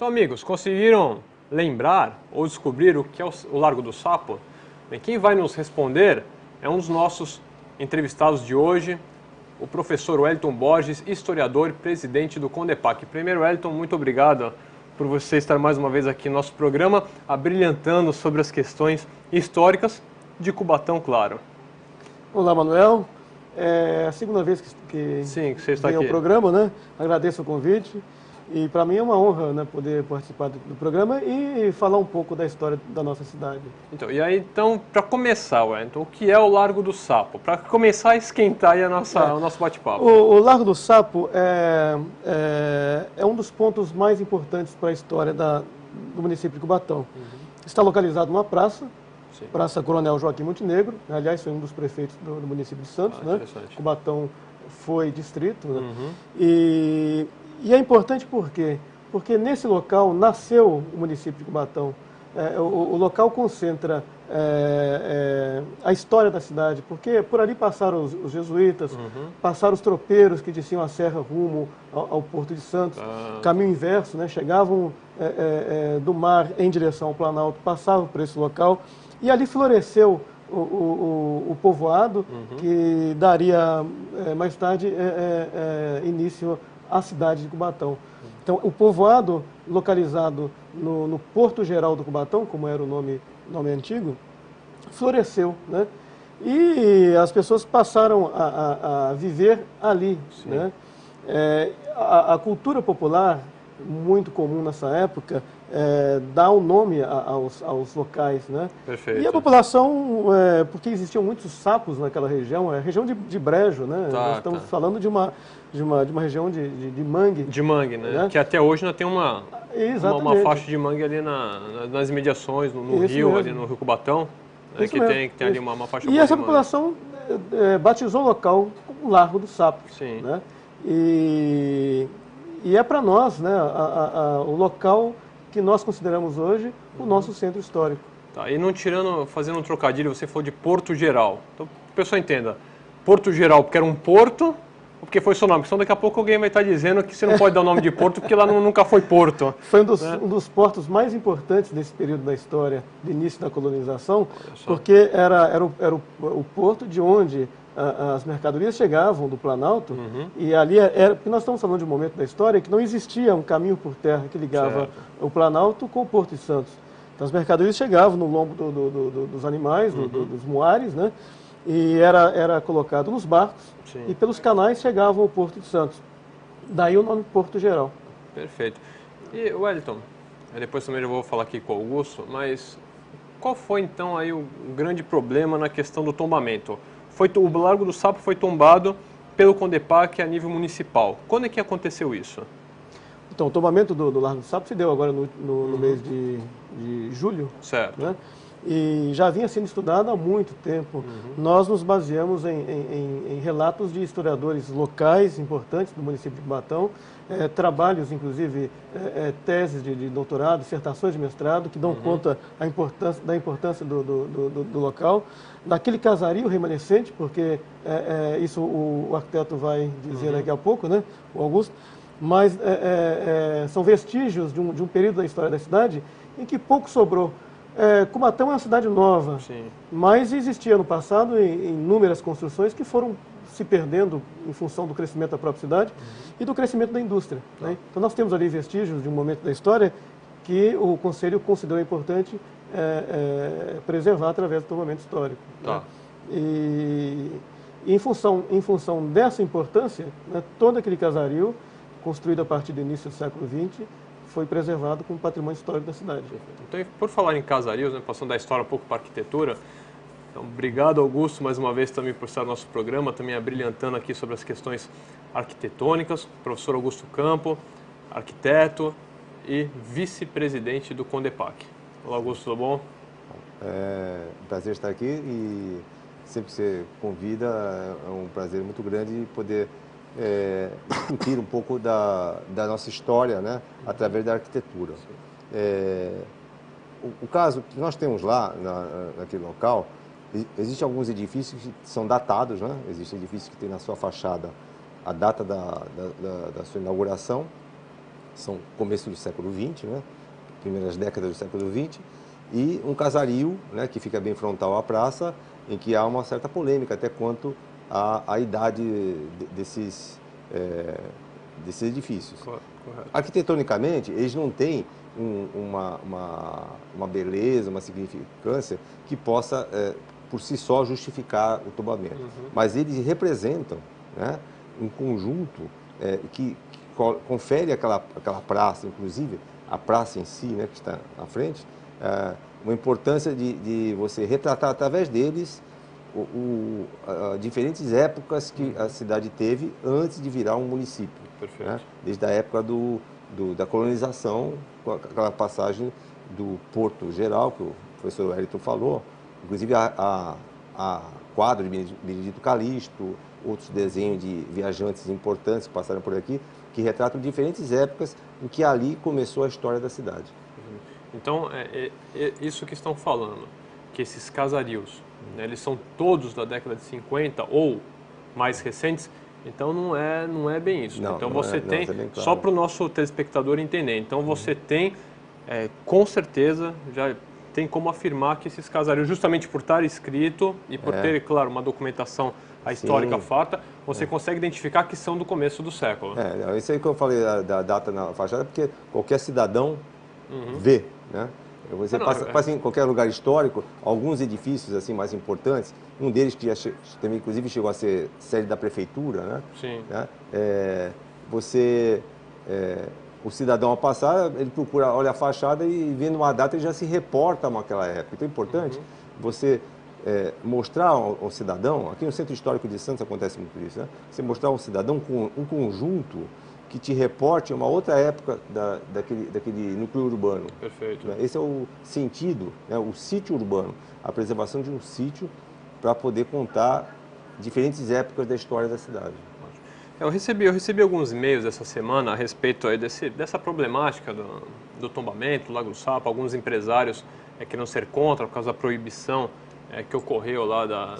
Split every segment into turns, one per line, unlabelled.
Então, amigos, conseguiram lembrar ou descobrir o que é o Largo do Sapo? Bem, quem vai nos responder é um dos nossos entrevistados de hoje, o professor Wellington Borges, historiador e presidente do CONDEPAC. Primeiro, Wellington, muito obrigado por você estar mais uma vez aqui no nosso programa, abrilhantando sobre as questões históricas de Cubatão, claro.
Olá, Manuel. É a segunda vez que
você está
vem
aqui
ao programa, né? Agradeço o convite. E para mim é uma honra, né, poder participar do programa e falar um pouco da história da nossa cidade.
Então, para começar, Wellington, o que é o Largo do Sapo? Para começar a esquentar aí o nosso bate-papo.
O Largo do Sapo é um dos pontos mais importantes para a história do município de Cubatão. Está localizado numa praça,
Sim.
Praça Coronel Joaquim Montenegro, aliás, foi um dos prefeitos do município de Santos, né? Cubatão foi distrito, né? E é importante por quê? Porque nesse local nasceu o município de Cubatão. O local concentra a história da cidade, porque por ali passaram os jesuítas, passaram os tropeiros que desciam a serra rumo ao Porto de Santos, caminho inverso, né? Chegavam do mar em direção ao Planalto, passavam por esse local, e ali floresceu o povoado, que daria mais tarde início à cidade de Cubatão. Então, o povoado localizado no Porto Geral do Cubatão, como era o nome antigo, floresceu, né? E as pessoas passaram a viver ali, né? A cultura popular, muito comum nessa época, dá o nome aos locais, né?
Perfeito.
E a população, porque existiam muitos sapos naquela região, região de brejo, né? Nós estamos falando de uma região de mangue.
De mangue, né? Que até hoje ainda tem uma faixa de mangue ali nas imediações, no rio, mesmo. Ali no Rio Cubatão, né? que tem ali uma faixa
boa. E essa população batizou o local como Largo do Sapo.
Sim.
Né? E é para nós, né, o local que nós consideramos hoje o nosso centro histórico.
Tá, e não fazendo um trocadilho, você falou de Porto Geral. Então, que o pessoal entenda, Porto Geral porque era um porto, ou porque foi seu nome? Porque senão daqui a pouco alguém vai estar dizendo que você não pode dar o nome de porto porque lá nunca foi porto.
Foi um dos portos mais importantes desse período da história, do início da colonização, porque era o porto de onde as mercadorias chegavam do Planalto, e ali porque nós estamos falando de um momento da história que não existia um caminho por terra que ligava o Planalto com o Porto de Santos. Então as mercadorias chegavam no lombo dos animais, dos muares, né? E era colocado nos barcos. Sim. E pelos canais chegavam ao Porto de Santos. Daí o nome Porto Geral.
Perfeito. E Wellington, depois também eu vou falar aqui com o Augusto, mas qual foi então aí o grande problema na questão do tombamento? O Largo do Sapo foi tombado pelo CONDEPAC a nível municipal. Quando é que aconteceu isso?
Então, o tombamento do Largo do Sapo se deu agora no mês de julho.
Certo.
Né? E já vinha sendo estudado há muito tempo. Nós nos baseamos em relatos de historiadores locais importantes do município de Cubatão, trabalhos, inclusive, teses de doutorado, dissertações de mestrado, que dão conta da importância do local, daquele casario remanescente, porque isso o arquiteto vai dizer daqui a pouco, né, o Augusto, mas são vestígios de um período da história da cidade em que pouco sobrou. Cubatão é uma cidade nova, sim, mas existia no passado inúmeras construções que foram se perdendo em função do crescimento da própria cidade e do crescimento da indústria. Né? Então nós temos ali vestígios de um momento da história que o Conselho considerou importante preservar através do tombamento histórico. Né? E em função dessa importância, né, todo aquele casario, construído a partir do início do século XX, foi preservado como patrimônio histórico da cidade.
Então, por falar em casarios, né, passando da história um pouco para a arquitetura, então, obrigado, Augusto, mais uma vez também por estar no nosso programa, também abrilhantando aqui sobre as questões arquitetônicas, professor Augusto Campo, arquiteto e vice-presidente do CONDEPAC. Olá, Augusto, tudo bom?
É um prazer estar aqui e sempre que você convida, é um prazer muito grande poder discutir um pouco da nossa história, né, através da arquitetura. O caso que nós temos lá, naquele local, existem alguns edifícios que são datados, né? Existem edifícios que têm na sua fachada a data da sua inauguração, são começo do século XX, né? Primeiras décadas do século XX, e um casario, né, que fica bem frontal à praça, em que há uma certa polêmica até quanto à idade desses edifícios.
Correto.
Arquitetonicamente, eles não têm uma beleza, uma significância que possa, por si só, justificar o tombamento. Mas eles representam, né, um conjunto que confere àquela praça, inclusive a praça em si, né, que está à frente, uma importância de você retratar através deles diferentes épocas que a cidade teve antes de virar um município.
Perfeito.
Né? Desde a época da colonização, com aquela passagem do Porto Geral, que o professor Wellington falou, inclusive a quadro de Benedito Calixto, outros desenhos de viajantes importantes que passaram por aqui, que retratam diferentes épocas em que ali começou a história da cidade.
Então, isso que estão falando, que esses casarios, né, eles são todos da década de 50 ou mais recentes, então não é bem isso.
Não,
então
não
você
é,
tem,
não, é bem claro.
só para o nosso telespectador entender, então você tem, com certeza, já tem como afirmar que esses casarios, justamente por estar escrito e por ter, claro, uma documentação histórica farta, você consegue identificar que são do começo do século.
Isso aí que eu falei da data na fachada, porque qualquer cidadão vê, né? Você passa em qualquer lugar histórico, alguns edifícios assim mais importantes, um deles que também inclusive chegou a ser sede da prefeitura, né?
Sim.
Né? O cidadão ao passar, ele procura, olha a fachada e vendo uma data ele já se reporta àquela época. Então é importante você mostrar ao cidadão, aqui no Centro Histórico de Santos acontece muito isso, né? Você mostrar ao cidadão com um conjunto que te reporte uma outra época daquele núcleo urbano.
Perfeito.
Esse é o sentido, né? O sítio urbano, a preservação de um sítio para poder contar diferentes épocas da história da cidade.
Eu recebi alguns e-mails essa semana a respeito aí dessa problemática do tombamento, do Lago do Sapo. Alguns empresários queriam ser contra por causa da proibição que ocorreu lá da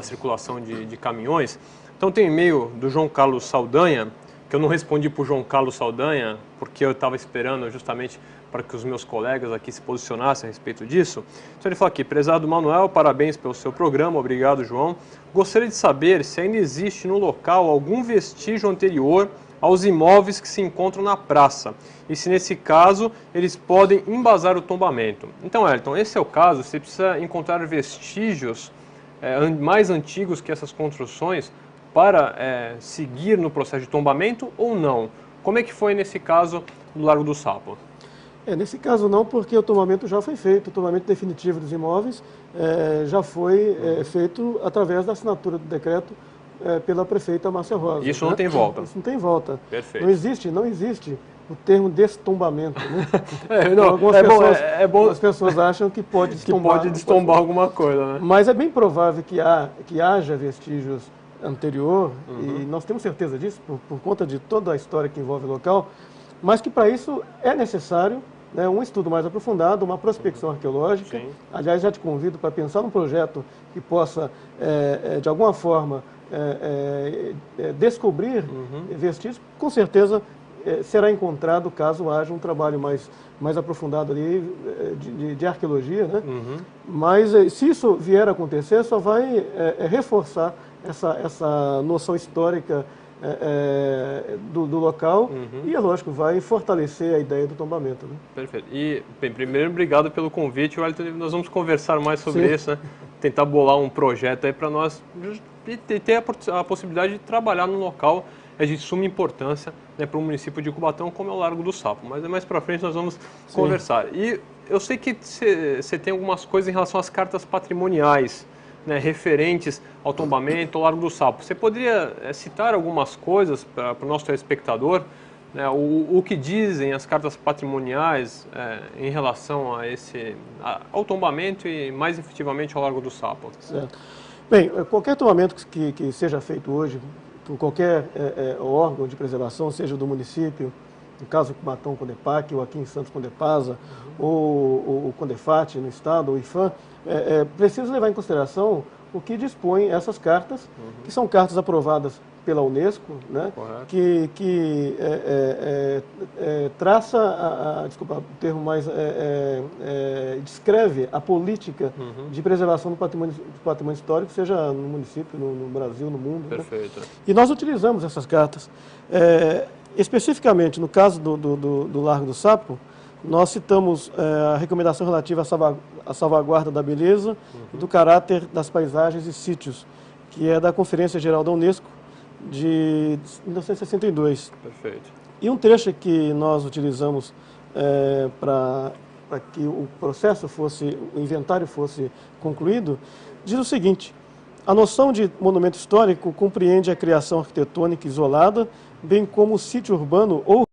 circulação de caminhões. Então tem um e-mail do João Carlos Saldanha, que eu não respondi para o João Carlos Saldanha, porque eu estava esperando justamente para que os meus colegas aqui se posicionassem a respeito disso. Então ele fala aqui: prezado Manuel, parabéns pelo seu programa, obrigado João. Gostaria de saber se ainda existe no local algum vestígio anterior aos imóveis que se encontram na praça, e se nesse caso eles podem embasar o tombamento. Então, Elton, esse é o caso, você precisa encontrar vestígios mais antigos que essas construções para seguir no processo de tombamento ou não? Como é que foi nesse caso do Largo do Sapo?
Nesse caso não, porque o tombamento já foi feito, o tombamento definitivo dos imóveis já foi feito através da assinatura do decreto pela prefeita Márcia Rosa.
Isso não tem volta?
Isso não tem volta.
Perfeito.
Não existe o termo destombamento, né?
Algumas
pessoas acham que pode destombar.
Que pode destombar alguma coisa, né?
Mas é bem provável que haja vestígios anterior, e nós temos certeza disso por conta de toda a história que envolve o local, mas que para isso é necessário, né, um estudo mais aprofundado, uma prospecção arqueológica.
Sim.
Aliás, já te convido para pensar num projeto que possa, de alguma forma, descobrir vestígios. Com certeza será encontrado caso haja um trabalho mais aprofundado ali de arqueologia, né? Mas se isso vier a acontecer, só vai reforçar essa noção histórica do local e, é lógico, vai fortalecer a ideia do tombamento. Né?
Perfeito. E, bem, primeiro, obrigado pelo convite, Wellington. Nós vamos conversar mais sobre isso, né? Tentar bolar um projeto aí para nós ter a possibilidade de trabalhar num local de suma importância, né, para o município de Cubatão, como é o Largo do Sapo. Mas mais para frente nós vamos conversar. E eu sei que você tem algumas coisas em relação às cartas patrimoniais, né, referentes ao tombamento, ao Largo do Sapo. Você poderia citar algumas coisas para o nosso telespectador, né, o que dizem as cartas patrimoniais em relação ao tombamento e mais efetivamente ao Largo do Sapo?
Certo. Bem, qualquer tombamento que seja feito hoje, por qualquer órgão de preservação, seja do município, no caso Cubatão Condepac, ou aqui em Santos Condepasa, ou o Condefat no estado, ou o IFAM, precisa levar em consideração o que dispõe essas cartas, que são cartas aprovadas pela Unesco, né,
Correto.
que traça, desculpa, o termo mais, descreve a política de preservação do patrimônio histórico, seja no município, no Brasil, no mundo.
Perfeito.
Né? E nós utilizamos essas cartas. Especificamente, no caso do Largo do Sapo, nós citamos a recomendação relativa à salvaguarda da beleza e do caráter das paisagens e sítios, que é da Conferência Geral da Unesco de 1962.
Perfeito.
E um trecho que nós utilizamos para que o processo o inventário fosse concluído, diz o seguinte: a noção de monumento histórico compreende a criação arquitetônica isolada, bem como o sítio urbano ou